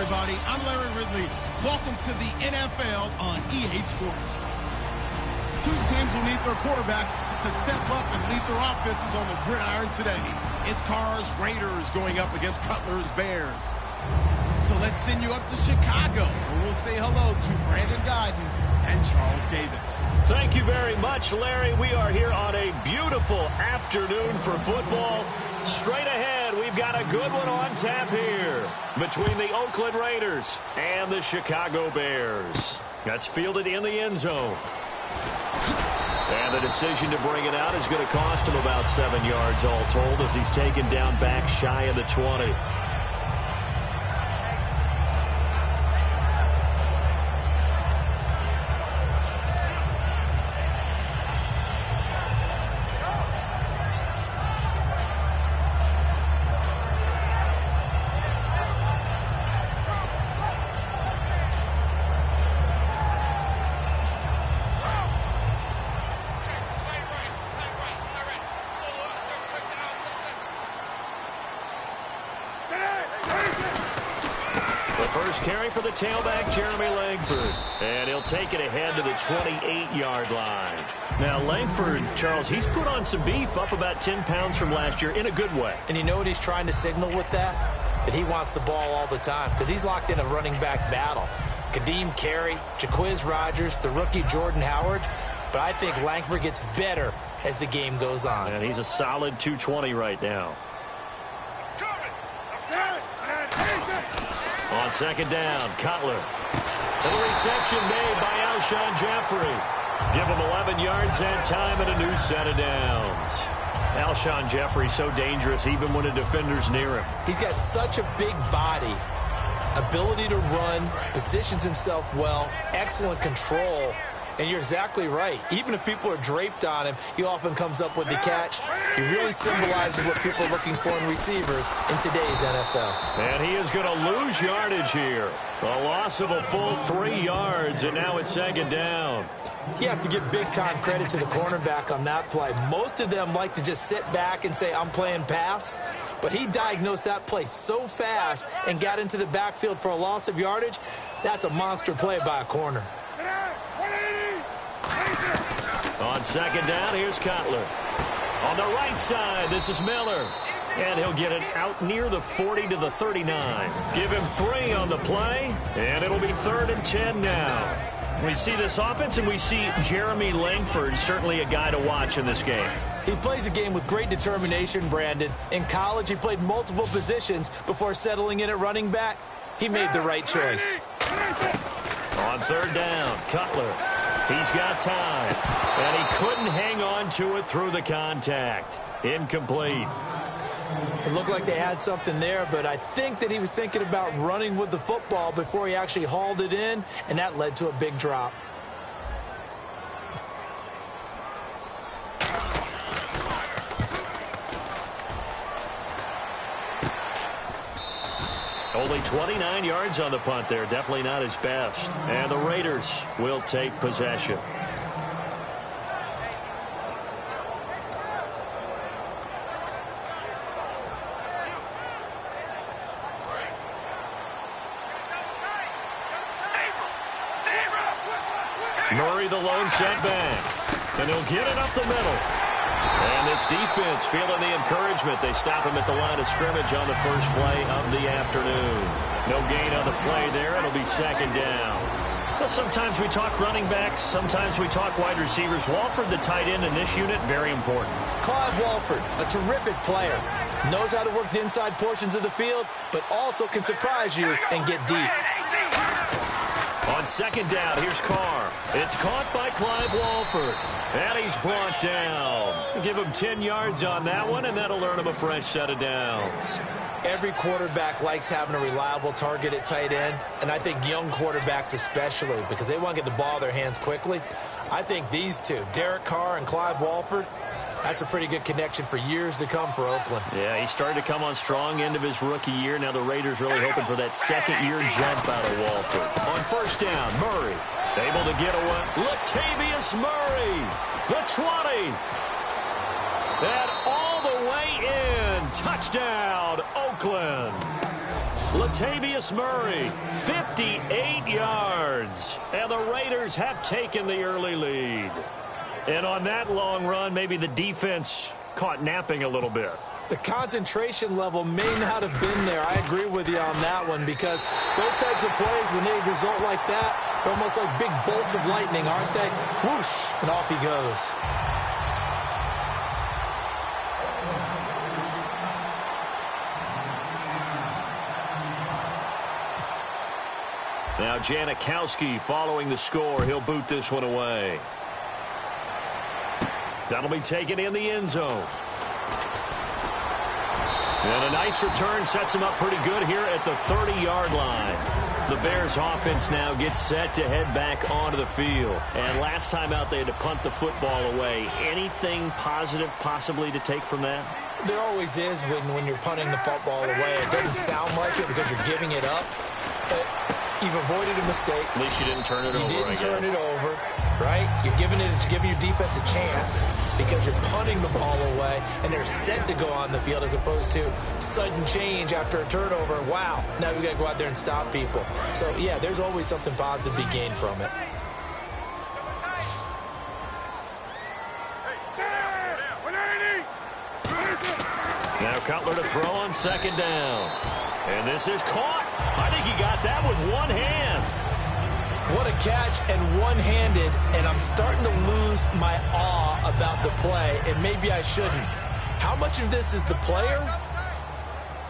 everybody. I'm Larry Ridley. Welcome to the NFL on EA Sports. Two teams will need their quarterbacks to step up and lead their offenses on the gridiron today. It's Carr's Raiders going up against Cutler's Bears. So let's send you up to Chicago, where we'll say hello to Brandon Godden and Charles Davis. Thank you very much, Larry. We are here on a beautiful afternoon for football. Straight ahead, we've got a good one on tap here between the Oakland Raiders and the Chicago Bears. That's fielded in the end zone. And the decision to bring it out is going to cost him about 7 yards all told as he's taken down back shy of the 20. First carry for the tailback, Jeremy Langford. And he'll take it ahead to the 28-yard line. Now, Langford, Charles, he's put on some beef, up about 10 pounds from last year in a good way. And you know what he's trying to signal with that? That he wants the ball all the time because he's locked in a running back battle. Kadeem Carey, Jaquiz Rodgers, the rookie Jordan Howard. But I think Langford gets better as the game goes on. And he's a solid 220 right now. On second down, Cutler. And the reception made by Alshon Jeffrey. Give him 11 yards and time and a new set of downs. Alshon Jeffrey so dangerous even when a defender's near him. He's got such a big body, ability to run, positions himself well, excellent control. And you're exactly right. Even if people are draped on him, he often comes up with the catch. He really symbolizes what people are looking for in receivers in today's NFL. And he is going to lose yardage here. A loss of a full 3 yards, and now it's second down. You have to give big-time credit to the cornerback on that play. Most of them like to just sit back and say, I'm playing pass. But he diagnosed that play so fast and got into the backfield for a loss of yardage. That's a monster play by a corner. On second down, here's Cutler. On the right side, this is Miller. And he'll get it out near the 40 to the 39. Give him 3 on the play, and it'll be 3rd and 10 now. We see this offense, and we see Jeremy Langford, certainly a guy to watch in this game. He plays a game with great determination, Brandon. In college, he played multiple positions before settling in at running back. He made the right choice. On third down, Cutler. He's got time, and he couldn't hang on to it through the contact. Incomplete. It looked like they had something there, but I think that he was thinking about running with the football before he actually hauled it in, and that led to a big drop. Only 29 yards on the punt there. Definitely not his best. And the Raiders will take possession. Murray, the lone setback. And he'll get it up the middle. And this defense feeling the encouragement. They stop him at the line of scrimmage on the first play of the afternoon. No gain on the play there. It'll be second down. Well, sometimes we talk running backs. Sometimes we talk wide receivers. Walford, the tight end in this unit, very important. Clive Walford, a terrific player. Knows how to work the inside portions of the field, but also can surprise you and get deep. On second down, here's Carr. It's caught by Clive Walford. And he's brought down. Give him 10 yards on that one, and that'll earn him a fresh set of downs. Every quarterback likes having a reliable target at tight end, and I think young quarterbacks especially, because they want to get the ball in their hands quickly. I think these two, Derek Carr and Clive Walford, that's a pretty good connection for years to come for Oakland. Yeah, he started to come on strong end of his rookie year. Now the Raiders really hoping for that second-year jump out of Walford. On first down, Murray able to get away. Latavius Murray, the 20. And all the way in. Touchdown, Oakland. Latavius Murray, 58 yards. And the Raiders have taken the early lead. And on that long run, maybe the defense caught napping a little bit. The concentration level may not have been there. I agree with you on that one, because those types of plays, when they result like that, they're almost like big bolts of lightning, aren't they? Whoosh, and off he goes. Now Janikowski following the score. He'll boot this one away. That'll be taken in the end zone. And a nice return sets him up pretty good here at the 30-yard line. The Bears offense now gets set to head back onto the field. And last time out, they had to punt the football away. Anything positive possibly to take from that? There always is when you're punting the football away. It doesn't sound like it because you're giving it up. But you've avoided a mistake. At least you didn't turn it over. You didn't turn it over, right? You're giving your defense a chance because you're punting the ball away, and they're set to go on the field as opposed to sudden change after a turnover. Wow, now we got to go out there and stop people. So, yeah, there's always something positive to be gained from it. Now Cutler to throw on second down. And this is caught. I think he got that with one hand. What a catch, and one-handed, and I'm starting to lose my awe about the play, and maybe I shouldn't. How much of this is the player?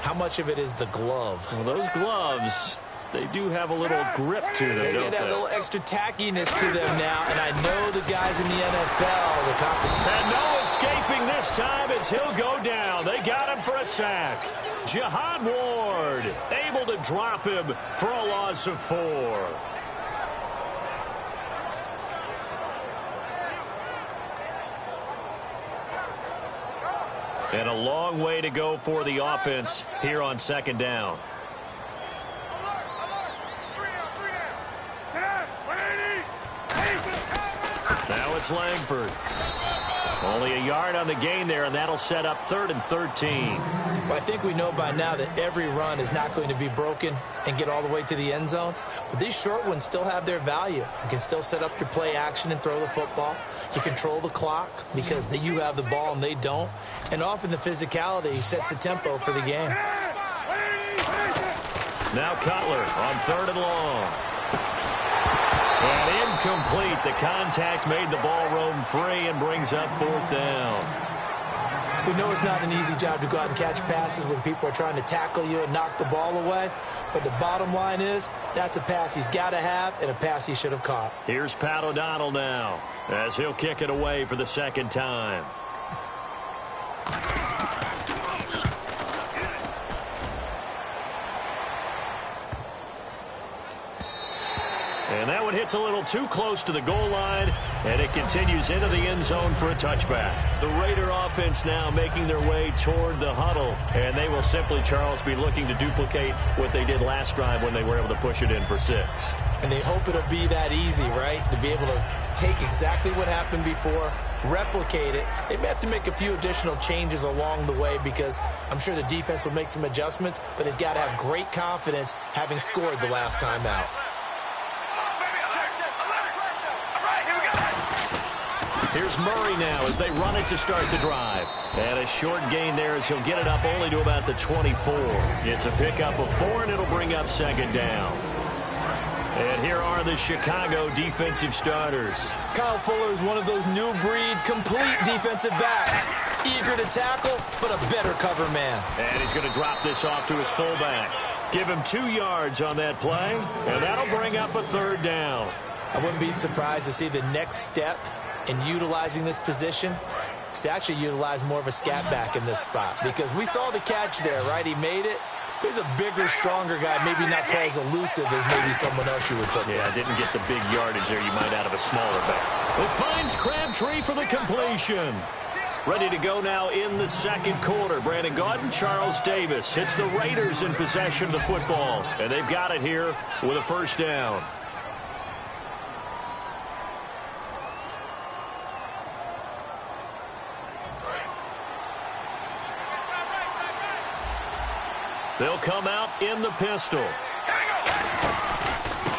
How much of it is the glove? Well, those gloves, they do have a little grip to them, They don't get they? a little extra tackiness to them now, and I know the guys in the NFL, the competition. And no escaping this time as he'll go down. They got him for a sack. Jihad Ward able to drop him for a loss of 4. And a long way to go for the offense here on second down. Now it's Langford. Only a yard on the gain there, and that'll set up 3rd and 13. Well, I think we know by now that every run is not going to be broken and get all the way to the end zone. But these short ones still have their value. You can still set up your play action and throw the football. You control the clock because you have the ball and they don't. And often the physicality sets the tempo for the game. Now Cutler on 3rd and long. And incomplete. The contact made the ball roam free and brings up 4th down. We know it's not an easy job to go out and catch passes when people are trying to tackle you and knock the ball away. But the bottom line is, that's a pass he's got to have and a pass he should have caught. Here's Pat O'Donnell now as he'll kick it away for the second time. And that one hits a little too close to the goal line, and it continues into the end zone for a touchback. The Raider offense now making their way toward the huddle, and they will simply, Charles, be looking to duplicate what they did last drive when they were able to push it in for 6. And they hope it'll be that easy, right? To be able to take exactly what happened before, replicate it. They may have to make a few additional changes along the way because I'm sure the defense will make some adjustments, but they've got to have great confidence having scored the last time out. Here's Murray now as they run it to start the drive. And a short gain there as he'll get it up only to about the 24. It's a pickup of 4, and it'll bring up second down. And here are the Chicago defensive starters. Kyle Fuller is one of those new breed, complete defensive backs. Eager to tackle, but a better cover man. And he's going to drop this off to his fullback. Give him 2 yards on that play, and that'll bring up a 3rd down. I wouldn't be surprised to see the next step in utilizing this position is to actually utilize more of a scat back in this spot, because we saw the catch there, right? He made it. He's a bigger, stronger guy, maybe not quite as elusive as maybe someone else you would put there. Yeah, didn't get the big yardage there you might out of a smaller back. It finds Crabtree for the completion. Ready to go now in the second quarter. Brandon Gaudin, Charles Davis. It's the Raiders in possession of the football, and they've got it here with a 1st down. They'll come out in the pistol.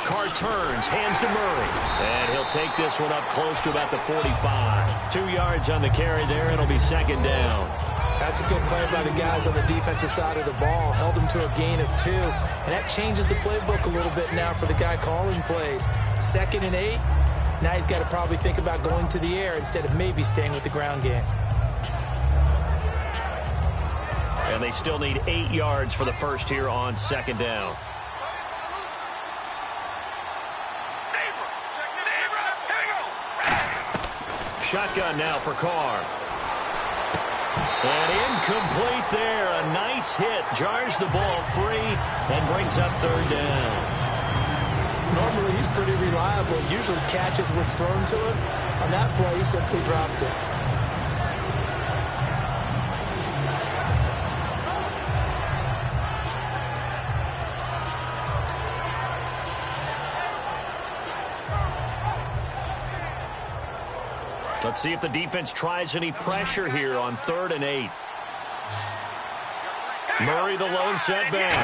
Carr turns, hands to Murray. And he'll take this one up close to about the 45. 2 yards on the carry there. It'll be second down. That's a good play by the guys on the defensive side of the ball. Held them to a gain of 2. And that changes the playbook a little bit now for the guy calling plays. 2nd and 8. Now he's got to probably think about going to the air instead of maybe staying with the ground game. And they still need 8 yards for the first here on second down. Shotgun now for Carr. And incomplete there. A nice hit. Jars the ball free and brings up third down. Normally, he's pretty reliable. Usually catches what's thrown to him. On that play, he simply dropped it. Let's see if the defense tries any pressure here on 3rd and 8. Murray, the lone setback.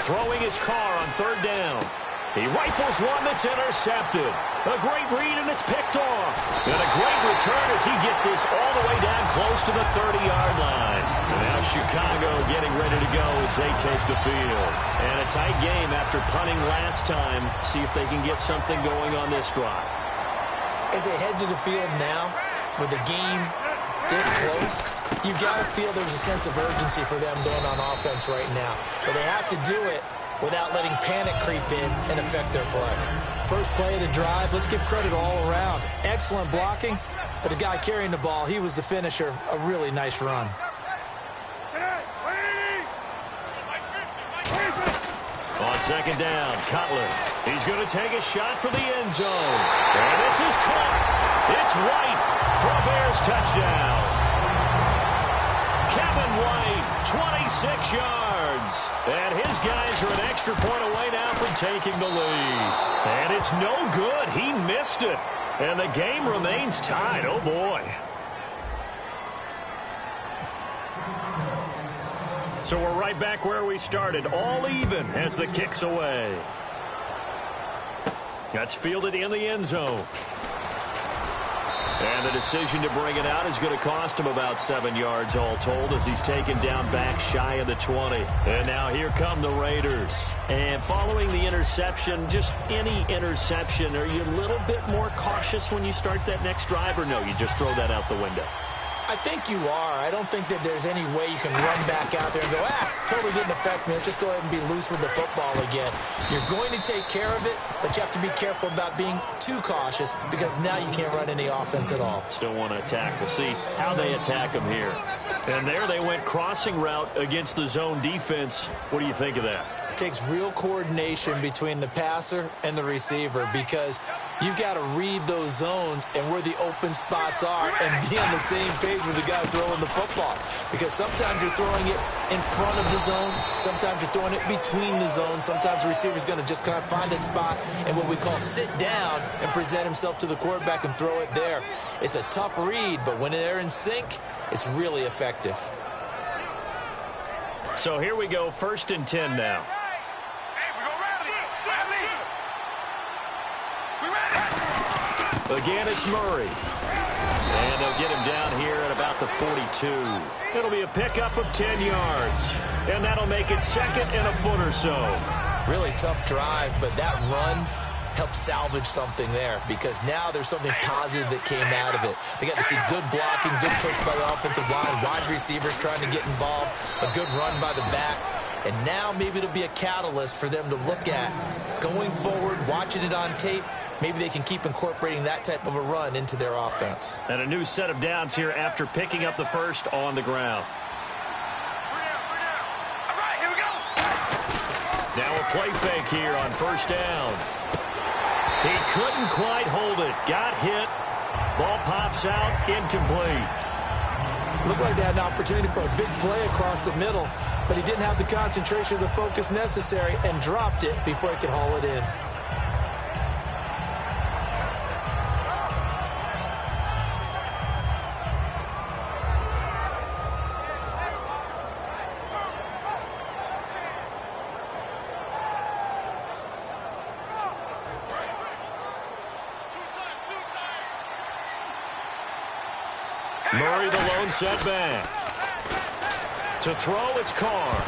Throwing his Carr on 3rd down. He rifles one that's intercepted. A great read, and it's picked off. And a great return as he gets this all the way down close to the 30-yard line. And now Chicago getting ready to go as they take the field. And a tight game after punting last time. See if they can get something going on this drive. As they head to the field now, with the game this close, you've got to feel there's a sense of urgency for them going on offense right now. But they have to do it without letting panic creep in and affect their play. First play of the drive, let's give credit all around. Excellent blocking, but the guy carrying the ball, he was the finisher. A really nice run. On second down, Cutler. He's going to take a shot for the end zone. And this is caught. It's White for a Bears touchdown. Kevin White, 26 yards. And his guys are an extra point away now from taking the lead. And it's no good. He missed it. And the game remains tied. Oh, boy. So we're right back where we started, all even as the kick's away. That's fielded in the end zone. And the decision to bring it out is going to cost him about 7 yards all told as he's taken down back shy of the 20. And now here come the Raiders. And following the interception, just any interception, are you a little bit more cautious when you start that next drive, or no, you just throw that out the window? I think you are. I don't think that there's any way you can run back out there and go, totally didn't affect me. Let's just go ahead and be loose with the football again. You're going to take care of it, but you have to be careful about being too cautious because now you can't run any offense at all. Still want to attack. We'll see how they attack them here. And there they went crossing route against the zone defense. What do you think of that? It takes real coordination between the passer and the receiver because you've got to read those zones and where the open spots are and be on the same page with the guy throwing the football. Because sometimes you're throwing it in front of the zone. Sometimes you're throwing it between the zones. Sometimes the receiver's going to just kind of find a spot and what we call sit down and present himself to the quarterback and throw it there. It's a tough read, but when they're in sync, it's really effective. So here we go, 1st and 10 now. Again, it's Murray. And they'll get him down here at about the 42. It'll be a pickup of 10 yards. And that'll make it 2nd and a foot or so. Really tough drive, but that run helped salvage something there because now there's something positive that came out of it. They got to see good blocking, good push by the offensive line, wide receivers trying to get involved, a good run by the back. And now maybe it'll be a catalyst for them to look at going forward, watching it on tape. Maybe they can keep incorporating that type of a run into their offense. And a new set of downs here after picking up the first on the ground. All right, here we go. Now a play fake here on 1st down. He couldn't quite hold it. Got hit. Ball pops out. Incomplete. Looked like they had an opportunity for a big play across the middle, but he didn't have the concentration or the focus necessary and dropped it before he could haul it in. Murray the lone setback. To throw, it's Carr.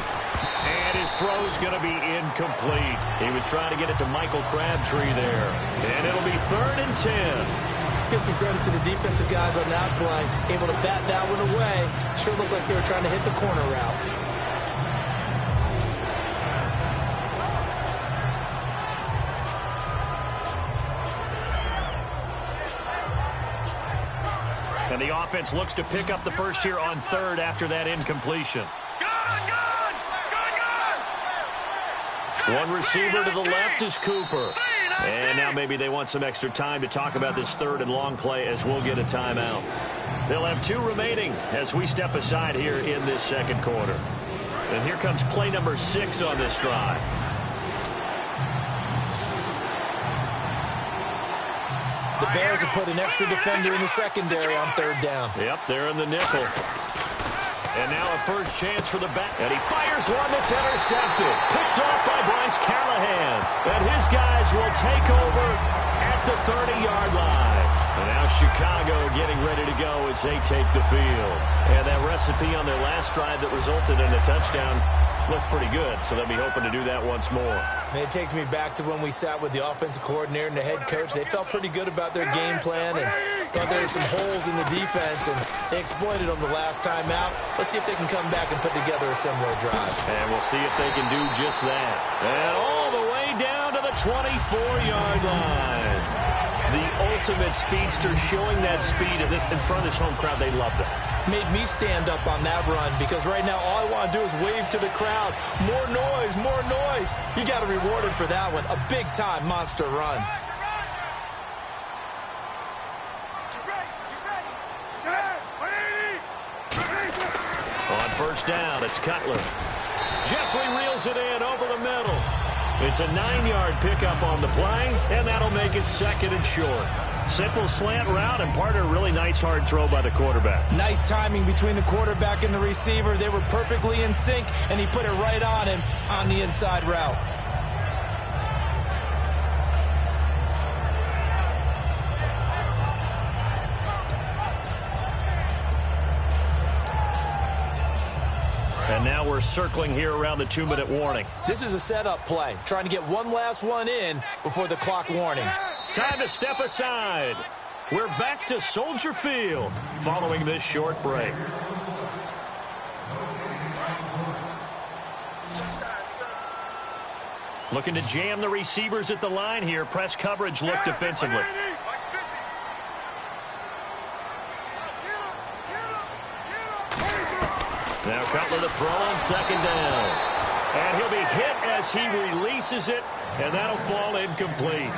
And his throw's going to be incomplete. He was trying to get it to Michael Crabtree there. And it'll be 3rd and 10. Let's give some credit to the defensive guys on that play. Able to bat that one away. Sure looked like they were trying to hit the corner route. And the offense looks to pick up the first here on 3rd after that incompletion. One receiver to the left is Cooper. And now maybe they want some extra time to talk about this 3rd and long play as we'll get a timeout. They'll have 2 remaining as we step aside here in this 2nd quarter. And here comes play number 6 on this drive. The Bears have put an extra defender in the secondary on 3rd down. Yep, they're in the nickel. And now a first chance for the back. And he fires one that's intercepted. Picked off by Bryce Callahan. And his guys will take over at the 30-yard line. And now Chicago getting ready to go as they take the field. And that recipe on their last drive that resulted in a touchdown looked pretty good, so they'll be hoping to do that once more. And it takes me back to when we sat with the offensive coordinator and the head coach. They felt pretty good about their game plan and thought there were some holes in the defense, and they exploited them the last time out. Let's see if they can come back and put together a similar drive. And we'll see if they can do just that. And all the way down to the 24-yard line. The ultimate speedster, showing that speed in front of this home crowd. They loved it. Made me stand up on that run because right now all I want to do is wave to the crowd. More noise, more noise. You got to reward him for that one. A big-time monster run. On first down, it's Cutler. Jeffrey reels it in over the middle. It's a 9-yard pickup on the play, and that'll make it 2nd and short. Simple slant route, and part of a really nice hard throw by the quarterback. Nice timing between the quarterback and the receiver. They were perfectly in sync, and he put it right on him on the inside route. And now we're circling here around the 2-minute warning. This is a setup play, trying to get one last one in before the clock warning. Time to step aside. We're back to Soldier Field following this short break. Looking to jam the receivers at the line here. Press coverage look defensively. Now Cutler to throw on 2nd down. And he'll be hit as he releases it, and that'll fall incomplete.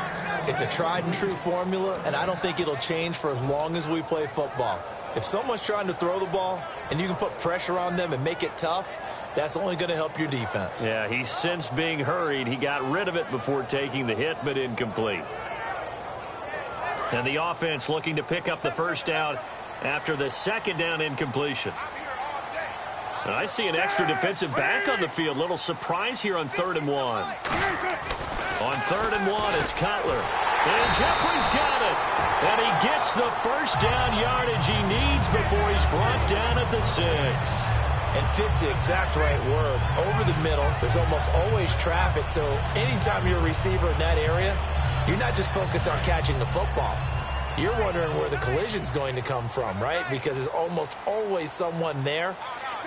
It's a tried-and-true formula, and I don't think it'll change for as long as we play football. If someone's trying to throw the ball and you can put pressure on them and make it tough, that's only going to help your defense. Yeah, he's since being hurried. He got rid of it before taking the hit, but incomplete. And the offense looking to pick up the first down after the 2nd down incompletion. And I see an extra defensive back on the field. Little surprise here on 3rd and 1. On 3rd and 1, it's Cutler. And Jeffrey's got it. And he gets the first down yardage he needs before he's brought down at the 6. And fits the exact right word. Over the middle, there's almost always traffic. So anytime you're a receiver in that area, you're not just focused on catching the football. You're wondering where the collision's going to come from, right? Because there's almost always someone there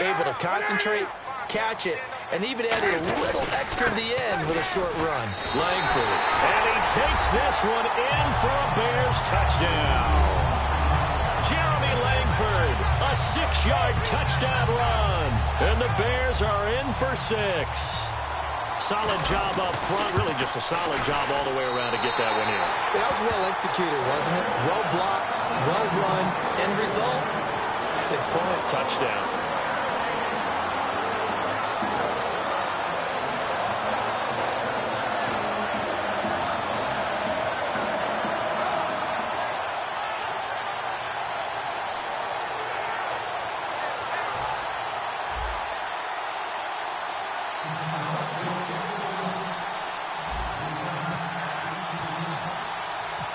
able to concentrate, catch it, and even added a little extra at the end with a short run. Langford. And he takes this one in for a Bears touchdown. Jeremy Langford, a 6-yard touchdown run. And the Bears are in for 6. Solid job up front. Really just a solid job all the way around to get that one in. That was well executed, wasn't it? Well blocked, well run. End result, 6 points. Touchdown.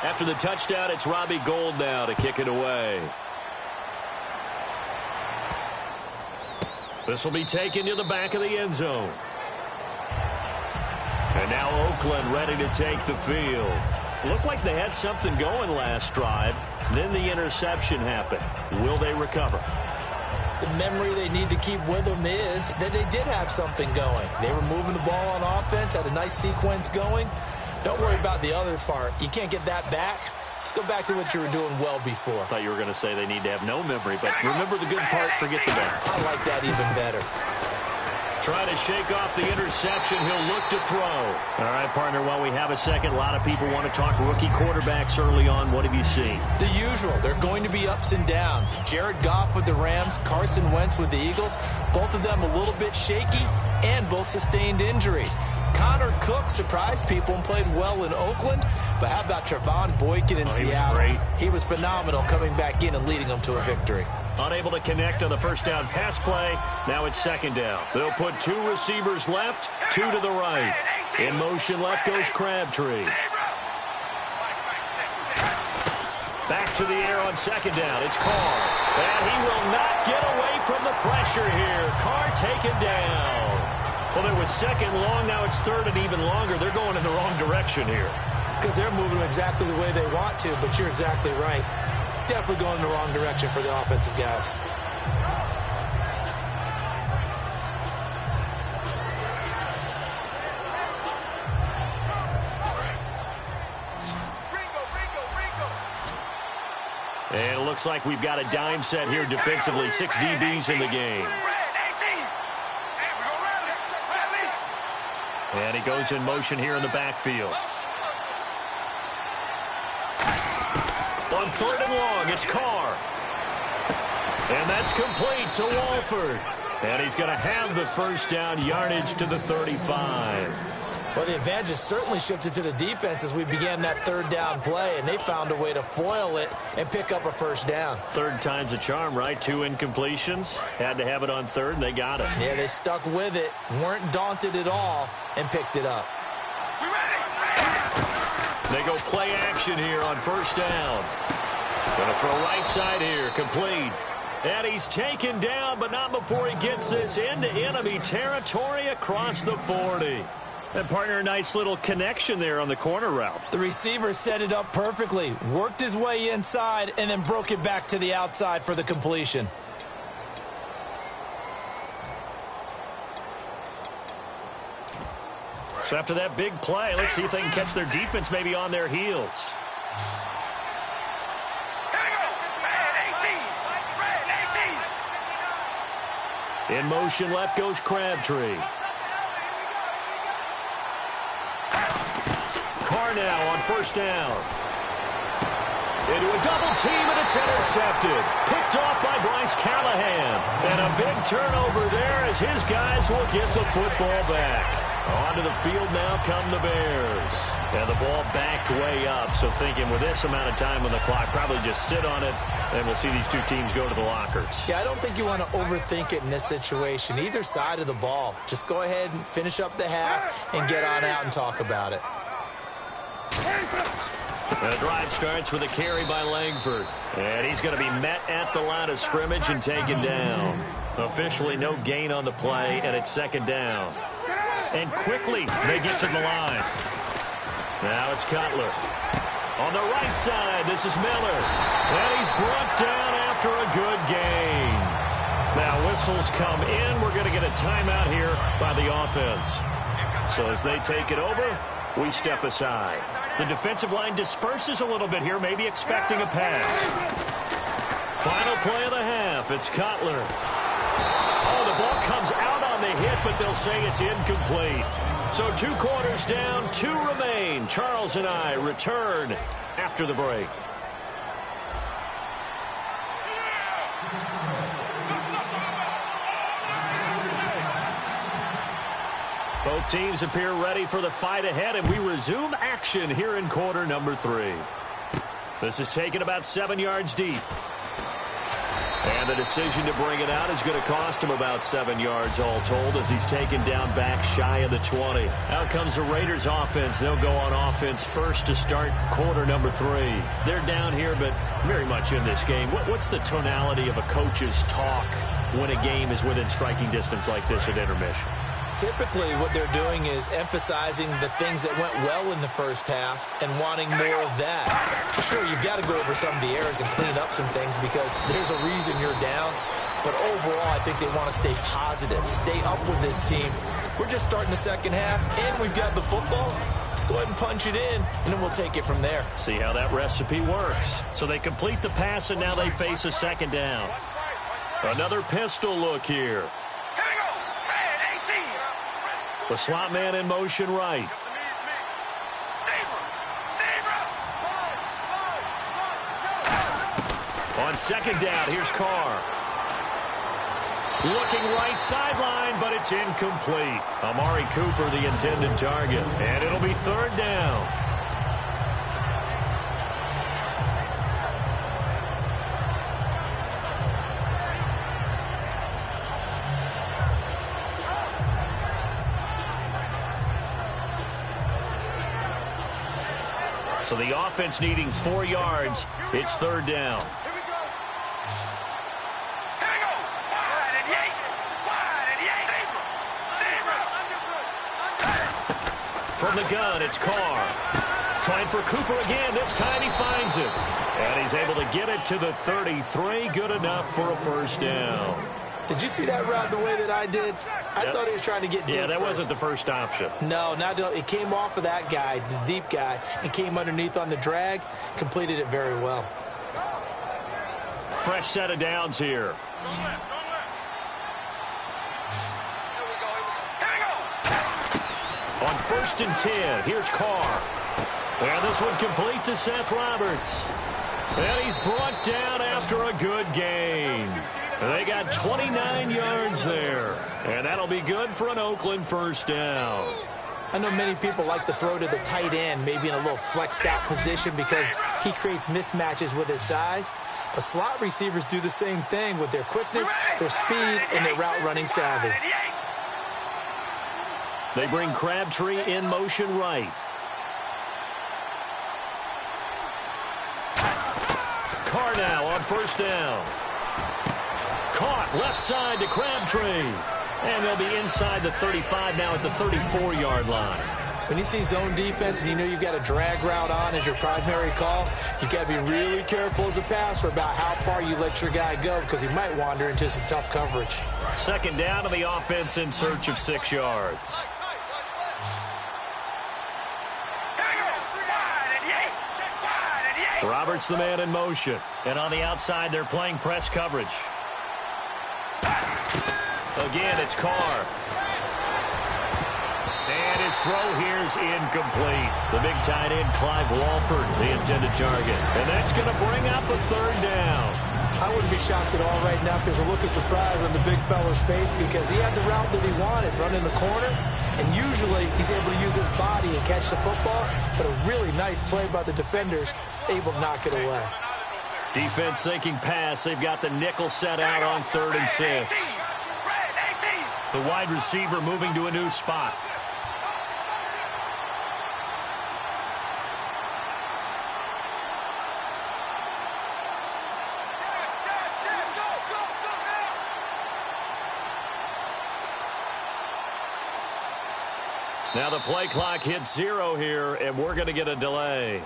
After the touchdown, it's Robbie Gould now to kick it away. This will be taken to the back of the end zone. And now Oakland ready to take the field. Looked like they had something going last drive. Then the interception happened. Will they recover? The memory they need to keep with them is that they did have something going. They were moving the ball on offense, had a nice sequence going. Don't worry about the other part. You can't get that back. Let's go back to what you were doing well before. I thought you were going to say they need to have no memory, but remember the good part, forget the bad. I like that even better. Trying to shake off the interception. He'll look to throw. All right, partner, while we have a second, a lot of people want to talk rookie quarterbacks early on. What have you seen? The usual. They're going to be ups and downs. Jared Goff with the Rams, Carson Wentz with the Eagles. Both of them a little bit shaky and both sustained injuries. Connor Cook surprised people and played well in Oakland. But how about Trevon Boykin in Seattle? He was phenomenal coming back in and leading them to a victory. Unable to connect on the first down pass play. Now it's second down. They'll put two receivers left, two to the right. In motion left goes Crabtree. Back to the air on second down. It's Carr. And he will not get away from the pressure here. Carr taken down. Well, it was second long. Now it's third and even longer. They're going in the wrong direction here. Because they're moving exactly the way they want to, but you're exactly right. Definitely going in the wrong direction for the offensive guys. And it looks like we've got a dime set here defensively. 6 DBs in the game. And he goes in motion here in the backfield. On third and long, it's Carr. And that's complete to Walford. And he's going to have the first down, yardage to the 35. Well, the advantage has certainly shifted to the defense as we began that third down play, and they found a way to foil it and pick up a first down. Third time's a charm, right? 2 incompletions. Had to have it on third, and they got it. Yeah, they stuck with it, weren't daunted at all, and picked it up. They go play action here on first down. Going to throw right side here, complete. And he's taken down, but not before he gets this into enemy territory across the 40. And partner, a nice little connection there on the corner route. The receiver set it up perfectly, worked his way inside, and then broke it back to the outside for the completion. So after that big play, let's see if they can catch their defense maybe on their heels. In motion left goes Crabtree. Carr now on first down. Into a double team, and it's intercepted. Picked off by Bryce Callahan. And a big turnover there as his guys will get the football back. Onto the field now come the Bears. And the ball backed way up. So thinking with this amount of time on the clock, probably just sit on it, and we'll see these two teams go to the lockers. Yeah, I don't think you want to overthink it in this situation. Either side of the ball. Just go ahead and finish up the half and get on out and talk about it. The drive starts with a carry by Langford. And he's going to be met at the line of scrimmage and taken down. Officially no gain on the play, and it's second down. And quickly they get to the line. Now it's Cutler. On the right side, this is Miller. And he's brought down after a good gain. Now whistles come in. We're going to get a timeout here by the offense. So as they take it over, we step aside. The defensive line disperses a little bit here, maybe expecting a pass. Final play of the half. It's Cutler. Oh, the ball comes out on the hit, but they'll say it's incomplete. So 2 quarters down, 2 remain. Charles and I return after the break. Both teams appear ready for the fight ahead, and we resume action here in quarter number 3. This is taken about 7 yards deep. And the decision to bring it out is going to cost him about 7 yards all told as he's taken down back shy of the 20. Out comes the Raiders offense. They'll go on offense first to start quarter number 3. They're down here, but very much in this game. What's the tonality of a coach's talk when a game is within striking distance like this at intermission? Typically, what they're doing is emphasizing the things that went well in the first half and wanting more of that. Sure, you've got to go over some of the errors and clean up some things because there's a reason you're down. But overall, I think they want to stay positive, stay up with this team. We're just starting the second half, and we've got the football. Let's go ahead and punch it in, and then we'll take it from there. See how that recipe works. So they complete the pass, and now they face a second down. Another pistol look here. The slot man in motion right. On second down, here's Carr. Looking right sideline, but it's incomplete. Amari Cooper, the intended target. And it'll be third down. So the offense needing 4 yards. It's third down. From the gun, it's Carr. Trying for Cooper again. This time he finds it. And he's able to get it to the 33. Good enough for a first down. Did you see that route the way that I did? I thought he was trying to get deep. Yeah, that first. wasn't the first option. No, it came off of that guy, the deep guy, and came underneath on the drag. Completed it very well. Fresh set of downs here. On 1st and 10, here's Carr. And this one complete to Seth Roberts. And he's brought down after a good gain. They got 29 yards there. And that'll be good for an Oakland first down. I know many people like to throw to the tight end, maybe in a little flexed out position because he creates mismatches with his size. But slot receivers do the same thing with their quickness, their speed, and their route running savvy. They bring Crabtree in motion right. Carr now on first down. Caught left side to Crabtree. And they'll be inside the 35 now at the 34-yard line. When you see zone defense and you know you've got a drag route on as your primary call, you've got to be really careful as a passer about how far you let your guy go because he might wander into some tough coverage. Second down to the offense in search of 6 yards. Roberts the man in motion. And on the outside, they're playing press coverage. Again, it's Carr. And his throw here's incomplete. The big tight end, Clive Walford, the intended target. And that's going to bring up a third down. I wouldn't be shocked at all right now if there's a look of surprise on the big fella's face because he had the route that he wanted, running the corner. And usually he's able to use his body and catch the football. But a really nice play by the defenders, able to knock it away. Defense thinking pass. They've got the nickel set out on 3rd and 6. The wide receiver moving to a new spot. Now the play clock hits 0 here, and we're going to get a delay.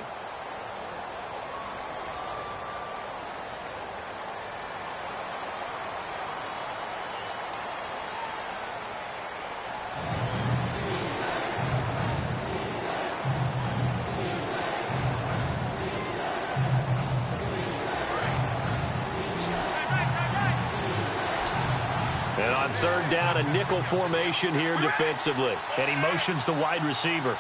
And on 3rd down, a nickel formation here defensively. And he motions the wide receiver.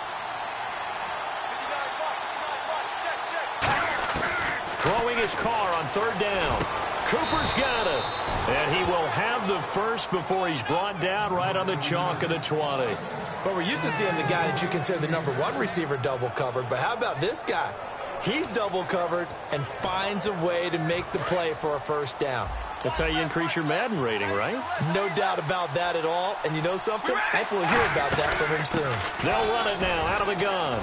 Throwing his Carr on 3rd down. Cooper's got it. And he will have the first before he's brought down right on the chalk of the 20. But we're used to seeing the guy that you consider the #1 receiver double covered. But how about this guy? He's double covered and finds a way to make the play for a first down. That's how you increase your Madden rating, right? No doubt about that at all. And you know something? I think we'll hear about that from him soon. They'll run it now out of the gun.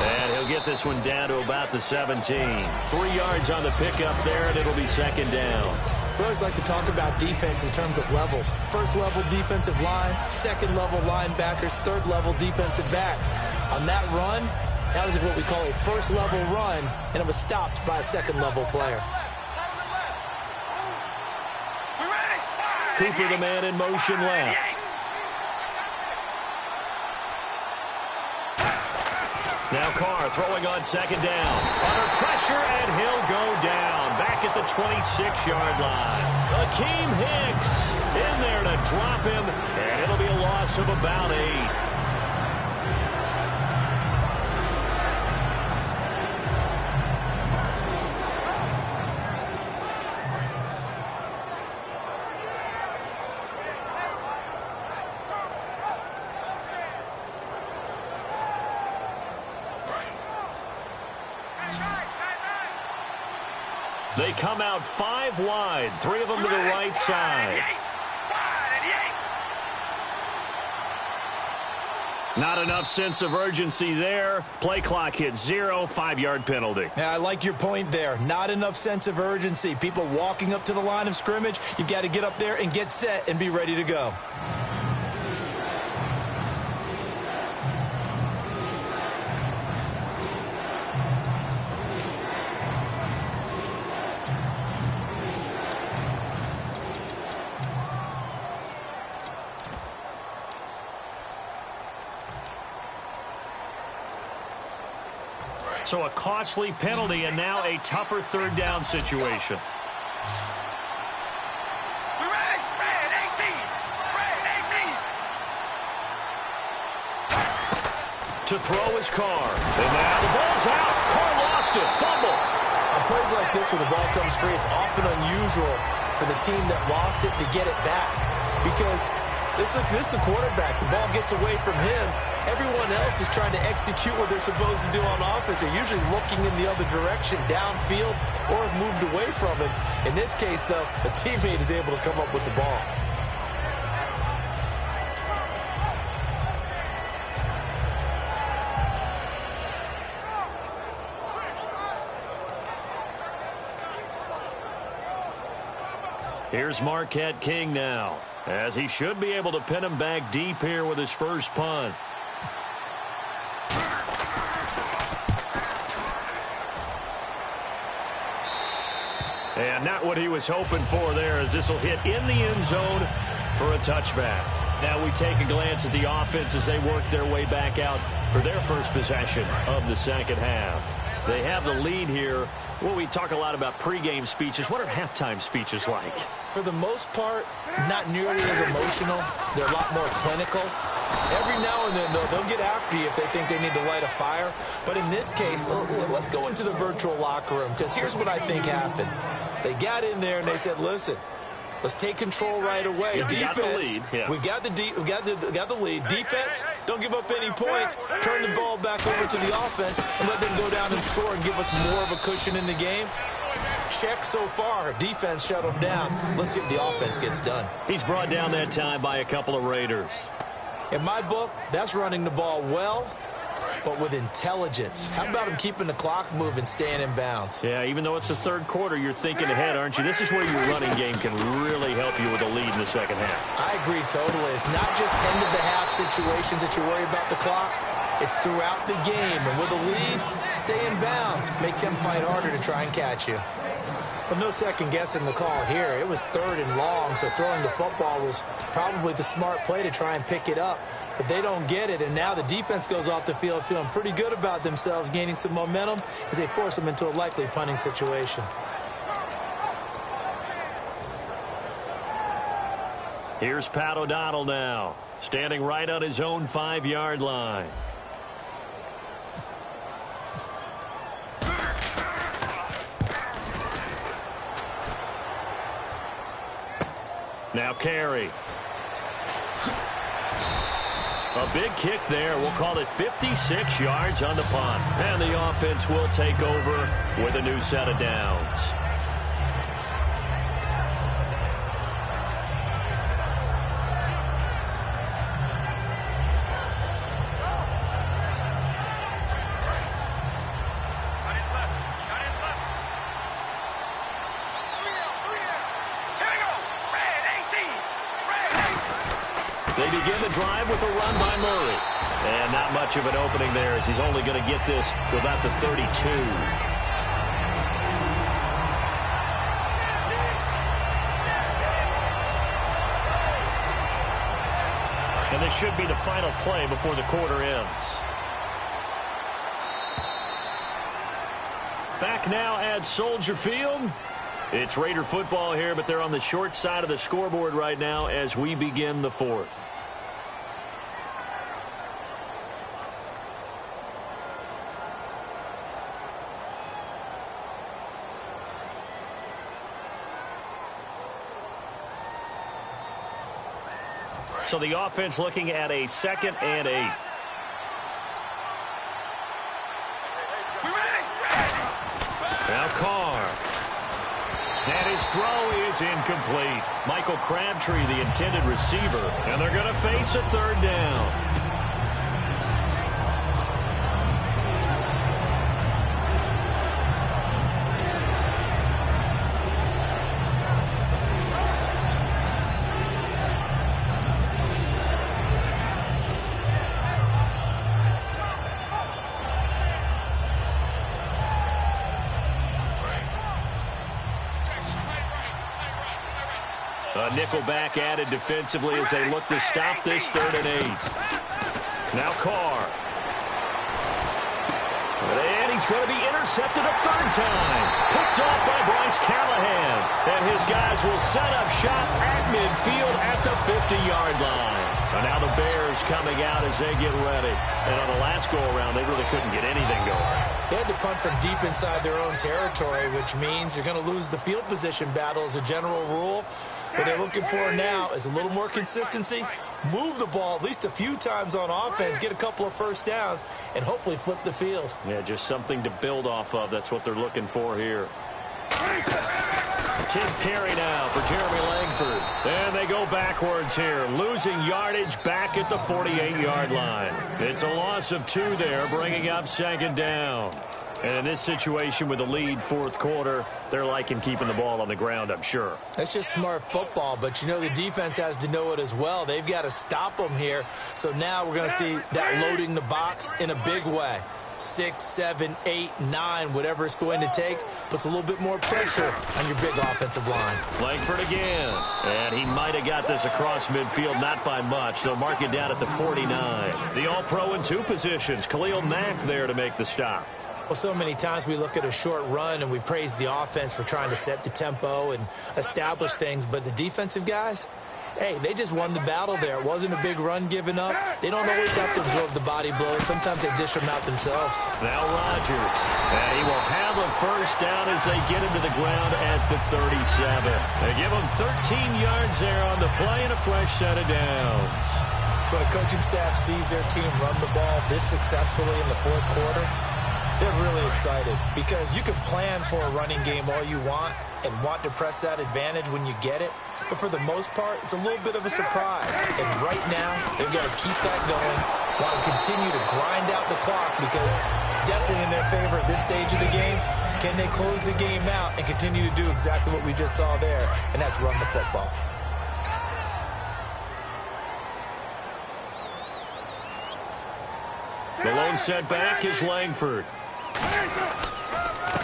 And he'll get this one down to about the 17. 3 yards on the pickup there, and it'll be 2nd down. We always like to talk about defense in terms of levels. First level defensive line, second level linebackers, third level defensive backs. On that run, that was what we call a first level run, and it was stopped by a second level player. Cooper, the man in motion left. Now Carr throwing on second down. Under pressure, and he'll go down. Back at the 26-yard line. Akeem Hicks in there to drop him, and it'll be a loss of about 8. They come out 5 wide, 3 of them to the right side. Not enough sense of urgency there. Play clock hits 0, 5-yard penalty. Yeah, I like your point there. Not enough sense of urgency. People walking up to the line of scrimmage, you've got to get up there and get set and be ready to go. So a costly penalty and now a tougher third down situation. To throw his Carr. And now the ball's out. Carr lost it. Fumble. On plays like this where the ball comes free, it's often unusual for the team that lost it to get it back. Because this is the quarterback. The ball gets away from him. Everyone else is trying to execute what they're supposed to do on offense. They're usually looking in the other direction, downfield, or have moved away from it. In this case, though, a teammate is able to come up with the ball. Here's Marquette King now, as he should be able to pin him back deep here with his first punt. And not what he was hoping for there, as this will hit in the end zone for a touchback. Now we take a glance at the offense as they work their way back out for their first possession of the second half. They have the lead here. Well, we talk a lot about pregame speeches. What are halftime speeches like? For the most part, not nearly as emotional. They're a lot more clinical. Every now and then, though, they'll get after you if they think they need to light a fire. But in this case, let's go into the virtual locker room, because here's what I think happened. They got in there and they said, listen, let's take control right away. Yeah, defense, we got the lead. Defense, don't give up any points. Turn the ball back over to the offense and let them go down and score and give us more of a cushion in the game. Check so far. Defense shut them down. Let's see if the offense gets done. He's brought down that time by a couple of Raiders. In my book, that's running the ball well, but with intelligence. How about him keeping the clock moving, staying in bounds? Yeah, even though it's the third quarter, you're thinking ahead, aren't you? This is where your running game can really help you with a lead in the second half. I agree totally. It's not just end-of-the-half situations that you worry about the clock. It's throughout the game. And with a lead, stay in bounds. Make them fight harder to try and catch you. But no second-guessing the call here. It was 3rd and long, so throwing the football was probably the smart play to try and pick it up. But they don't get it, and now the defense goes off the field feeling pretty good about themselves, gaining some momentum as they force them into a likely punting situation. Here's Pat O'Donnell now, standing right on his own 5-yard line. Now Carey. A big kick there. We'll call it 56 yards on the punt. And the offense will take over with a new set of downs. begin the drive with a run by Murray. And not much of an opening there as he's only going to get this to about the 32. And this should be the final play before the quarter ends. Back now at Soldier Field. It's Raider football here, but they're on the short side of the scoreboard right now as we begin the fourth. So the offense looking at a 2nd and 8. Now Carr. And his throw is incomplete. Michael Crabtree, the intended receiver. And they're going to face a 3rd down. A nickelback added defensively as they look to stop this 3rd and 8. Now Carr. And he's going to be intercepted a 3rd time. Picked off by Bryce Callahan. And his guys will set up shop at midfield at the 50-yard line. And now the Bears coming out as they get ready. And on the last go-around, they really couldn't get anything going. They had to punt from deep inside their own territory, which means you're going to lose the field position battle as a general rule. What they're looking for now is a little more consistency, move the ball at least a few times on offense, get a couple of 1st downs, and hopefully flip the field. Yeah, just something to build off of. That's what they're looking for here. 10th carry now for Jeremy Langford. And they go backwards here, losing yardage back at the 48-yard line. It's a loss of 2 there, bringing up 2nd down. And in this situation with the lead 4th quarter, they're liking keeping the ball on the ground, I'm sure. That's just smart football, but you know the defense has to know it as well. They've got to stop them here. So now we're going to see that loading the box in a big way. 6, 7, 8, 9, whatever it's going to take, puts a little bit more pressure on your big offensive line. Langford again. And he might have got this across midfield, not by much. They'll mark it down at the 49. The All-Pro in 2 positions. Khalil Mack there to make the stop. Well, so many times we look at a short run and we praise the offense for trying to set the tempo and establish things, but the defensive guys, hey, they just won the battle there. It wasn't a big run given up. They don't always have to absorb the body blows. Sometimes they dish them out themselves. Now Rodgers. And he will have a 1st down as they get him to the ground at the 37. They give him 13 yards there on the play and a fresh set of downs. When a coaching staff sees their team run the ball this successfully in the 4th quarter, they're really excited because you can plan for a running game all you want and want to press that advantage when you get it. But for the most part, it's a little bit of a surprise. And right now, they've got to keep that going, want to continue to grind out the clock because it's definitely in their favor at this stage of the game. Can they close the game out and continue to do exactly what we just saw there, and that's run the football. The lone setback is Langford.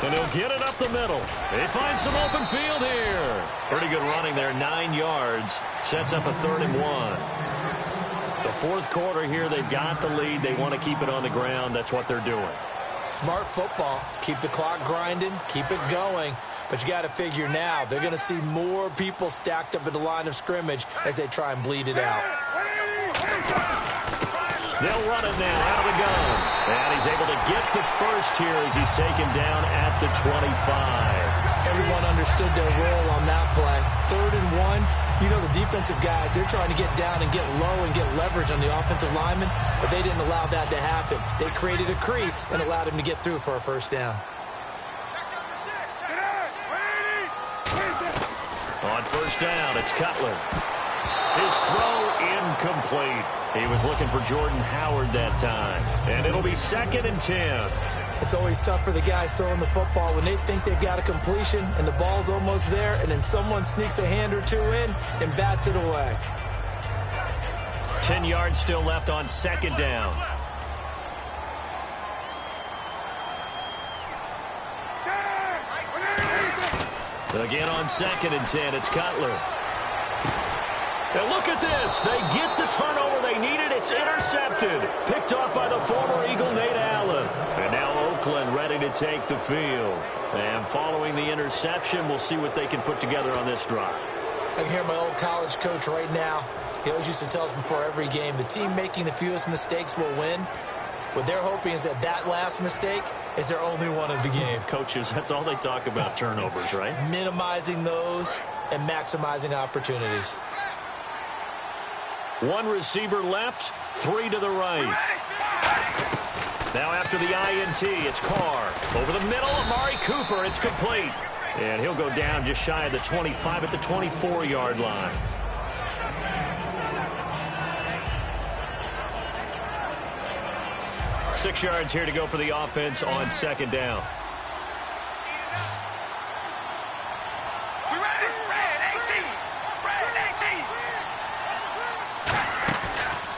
And he'll get it up the middle. He finds some open field here. Pretty good running there, 9 yards. Sets up a 3rd and 1. The 4th quarter here, they've got the lead. They want to keep it on the ground. That's what they're doing. Smart football. Keep the clock grinding. Keep it going. But you got to figure now, they're going to see more people stacked up at the line of scrimmage as they try and bleed it out. They'll run it now out of the gun. And he's able to get the 1st here as he's taken down at the 25. Everyone understood their role on that play. 3rd and 1. You know the defensive guys, they're trying to get down and get low and get leverage on the offensive lineman, but they didn't allow that to happen. They created a crease and allowed him to get through for a 1st down. On 1st down, it's Cutler. His throw incomplete. He was looking for Jordan Howard that time. And it'll be 2nd and 10. It's always tough for the guys throwing the football when they think they've got a completion and the ball's almost there, and then someone sneaks a hand or two in and bats it away. 10 yards still left on second down. Again on 2nd and 10, it's Cutler. And look at this. They get the turnover they needed. It's intercepted. Picked off by the former Eagle, Nate Allen. And now Oakland ready to take the field. And following the interception, we'll see what they can put together on this drive. I can hear my old college coach right now. He always used to tell us before every game, the team making the fewest mistakes will win. What they're hoping is that last mistake is their only one of the game. Coaches, that's all they talk about, turnovers, right? Minimizing those and maximizing opportunities. One receiver left, 3 to the right. Now after the INT, it's Carr. Over the middle, Amari Cooper, it's complete. And he'll go down just shy of the 25 at the 24-yard line. Six yards here to go for the offense on second down.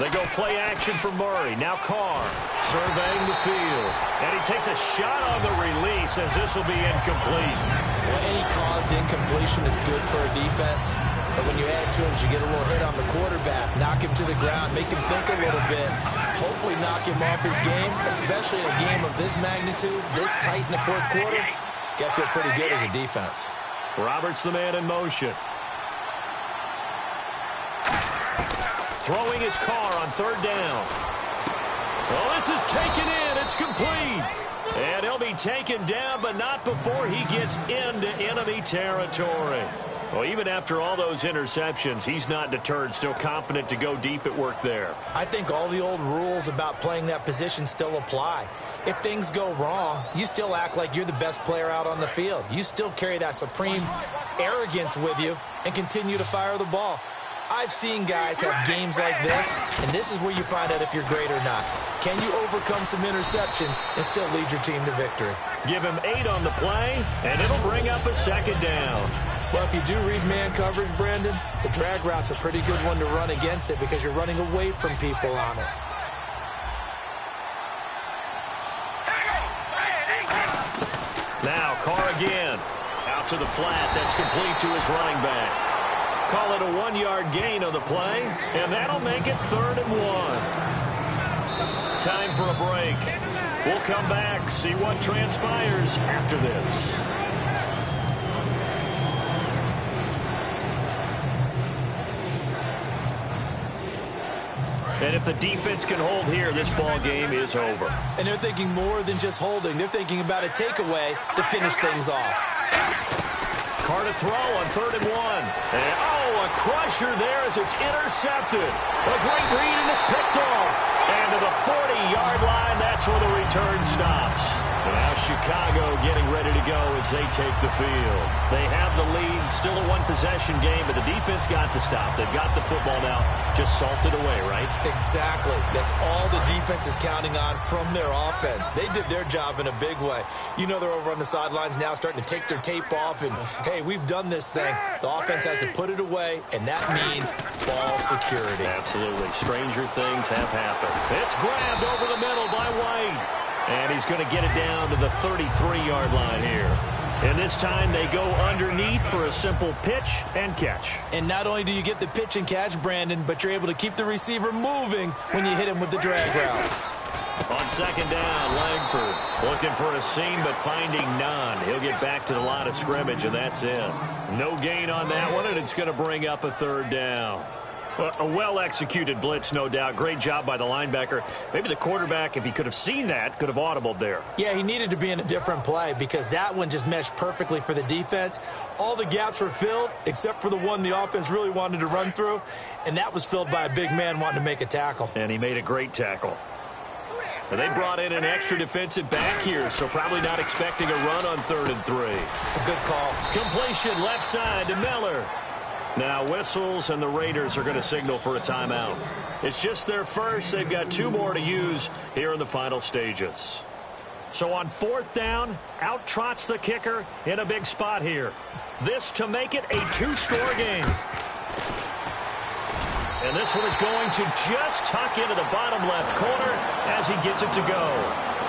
They go play action for Murray. Now Carr surveying the field. And he takes a shot on the release as this will be incomplete. Well, any caused incompletion is good for a defense. But when you add to it, you get a little hit on the quarterback, knock him to the ground, make him think a little bit, hopefully knock him off his game, especially in a game of this magnitude, this tight in the fourth quarter. Got to feel pretty good as a defense. Roberts the man in motion. Throwing his Carr on third down. Oh, this is taken in. It's complete. And he'll be taken down, but not before he gets into enemy territory. Well, even after all those interceptions, he's not deterred, still confident to go deep at work there. I think all the old rules about playing that position still apply. If things go wrong, you still act like you're the best player out on the field. You still carry that supreme arrogance with you and continue to fire the ball. I've seen guys have games like this, and this is where you find out if you're great or not. Can you overcome some interceptions and still lead your team to victory? Give him 8 on the play, and it'll bring up a second down. Well, if you do read man coverage, Brandon, the drag route's a pretty good one to run against it because you're running away from people on it. Now, Carr again. Out to the flat. That's complete to his running back. Call it a 1-yard gain on the play, and that'll make it 3rd and 1. Time for a break. We'll come back, see what transpires after this. And if the defense can hold here, this ball game is over. And they're thinking more than just holding. They're thinking about a takeaway to finish things off. Carr to throw on 3rd and 1. And, oh, a crusher there as it's intercepted. A great read, and it's picked off. And to the 40-yard line, that's where the return stops. And now Chicago getting ready to go as they take the field. They have the lead, still a one-possession game, but the defense got to stop. They've got the football now, just salted away, right? Exactly. That's all the defense is counting on from their offense. They did their job in a big way. You know they're over on the sidelines now starting to take their tape off, and, hey, we've done this thing. The offense has to put it away, and that means ball security. Absolutely. Stranger things have happened. It's grabbed over the middle by White. And he's going to get it down to the 33-yard line here. And this time they go underneath for a simple pitch and catch. And not only do you get the pitch and catch, Brandon, but you're able to keep the receiver moving when you hit him with the drag route. On second down, Langford looking for a seam but finding none. He'll get back to the line of scrimmage, and that's it. No gain on that one, and it's going to bring up a 3rd down. A well-executed blitz, no doubt. Great job by the linebacker. Maybe the quarterback, if he could have seen that, could have audibled there. Yeah, he needed to be in a different play because that one just meshed perfectly for the defense. All the gaps were filled except for the one the offense really wanted to run through, and that was filled by a big man wanting to make a tackle. And he made a great tackle. And they brought in an extra defensive back here, so probably not expecting a run on 3rd and 3. A good call. Completion left side to Miller. Now whistles, and the Raiders are going to signal for a timeout. It's just their first. They've got 2 more to use here in the final stages. So on 4th down, out trots the kicker in a big spot here. This to make it a 2-score game. And this one is going to just tuck into the bottom left corner as he gets it to go.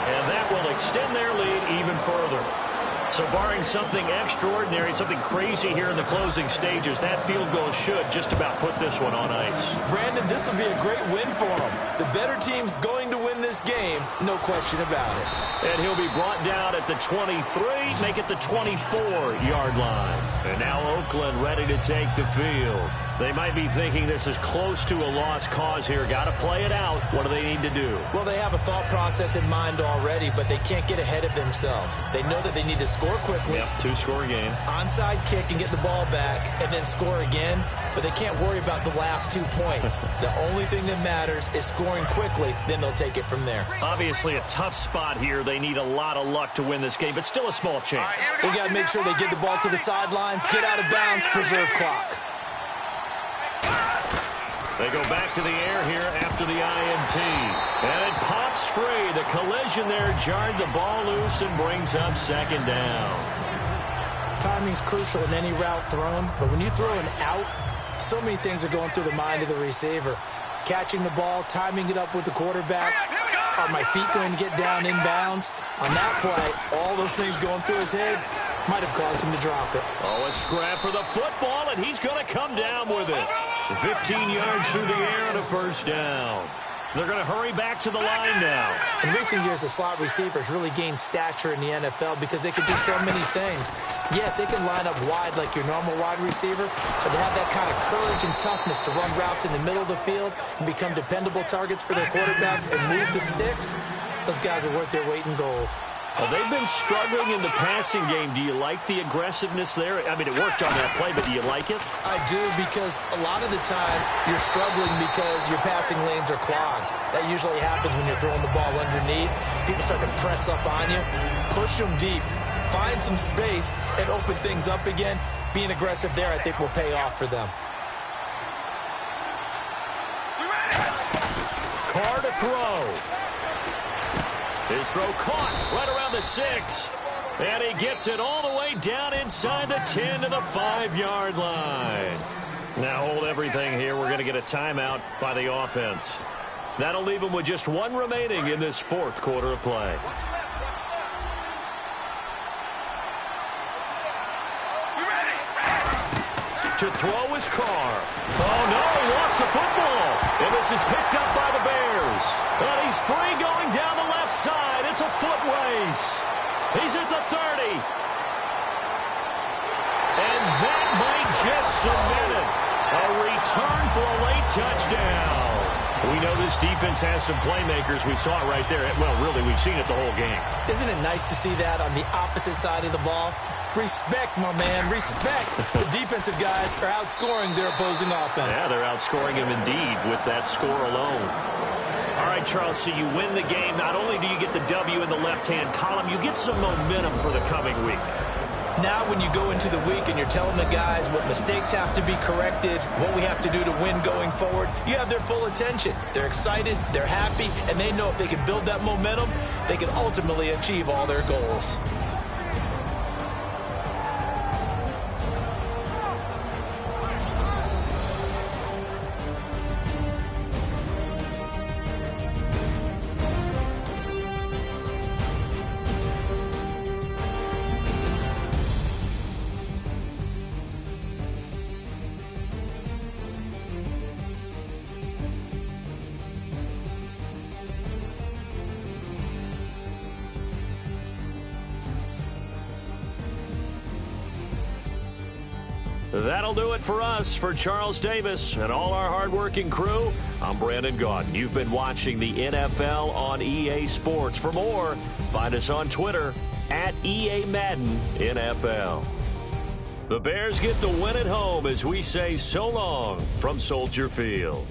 And that will extend their lead even further. So barring something extraordinary, something crazy here in the closing stages, that field goal should just about put this one on ice. Brandon, this will be a great win for them. The better team's going to win this game, no question about it. And he'll be brought down at the 23, make it the 24-yard line. And now Oakland ready to take the field. They might be thinking this is close to a lost cause here. Got to play it out. What do they need to do? Well, they have a thought process in mind already, but they can't get ahead of themselves. They know that they need to score quickly. Yep, two-score game. Onside kick and get the ball back and then score again, but they can't worry about the last 2 points. The only thing that matters is scoring quickly, then they'll take it from there. Obviously a tough spot here. They need a lot of luck to win this game, but still a small chance. They got to make sure they get the ball to the sidelines, get out of bounds, preserve clock. They go back to the air here after the INT. And it pops free. The collision there jarred the ball loose and brings up second down. Timing's crucial in any route thrown, but when you throw an out, so many things are going through the mind of the receiver. Catching the ball, timing it up with the quarterback. Are my feet going to get down in bounds? On that play, all those things going through his head might have caused him to drop it. Oh, a scrap for the football, and he's going to come down with it. 15 yards through the air and a first down. They're going to hurry back to the line now. In recent years, the slot receivers really gained stature in the NFL because they can do so many things. Yes, they can line up wide like your normal wide receiver, but to have that kind of courage and toughness to run routes in the middle of the field and become dependable targets for their quarterbacks and move the sticks, those guys are worth their weight in gold. Well, they've been struggling in the passing game. Do you like the aggressiveness there? I mean, it worked on that play, but do you like it? I do, because a lot of the time you're struggling because your passing lanes are clogged. That usually happens when you're throwing the ball underneath. People start to press up on you. Push them deep. Find some space and open things up again. Being aggressive there, I think, will pay off for them. Carr to throw. His throw caught right around the 6. And he gets it all the way down inside the 10 to the 5-yard line. Now hold everything here. We're going to get a timeout by the offense. That'll leave them with just one remaining in this fourth quarter of play. To throw is Carr. Oh, no, he lost the football. And this is picked up by the Bears. And he's free going down the left side. It's a foot race. He's at the 30. And that might just cement it. A return for a late touchdown. We know this defense has some playmakers. We saw it right there. Well, really, we've seen it the whole game. Isn't it nice to see that on the opposite side of the ball? Respect, my man, respect. The defensive guys are outscoring their opposing offense. Yeah, they're outscoring him indeed with that score alone. All right, Charles, so you win the game. Not only do you get the W in the left-hand column, you get some momentum for the coming week. Now when you go into the week and you're telling the guys what mistakes have to be corrected, what we have to do to win going forward, you have their full attention. They're excited, they're happy, and they know if they can build that momentum, they can ultimately achieve all their goals. That'll do it for us. For Charles Davis and all our hardworking crew, I'm Brandon Gaudin. You've been watching the NFL on EA Sports. For more, find us on Twitter at EA Madden NFL. The Bears get the win at home as we say so long from Soldier Field.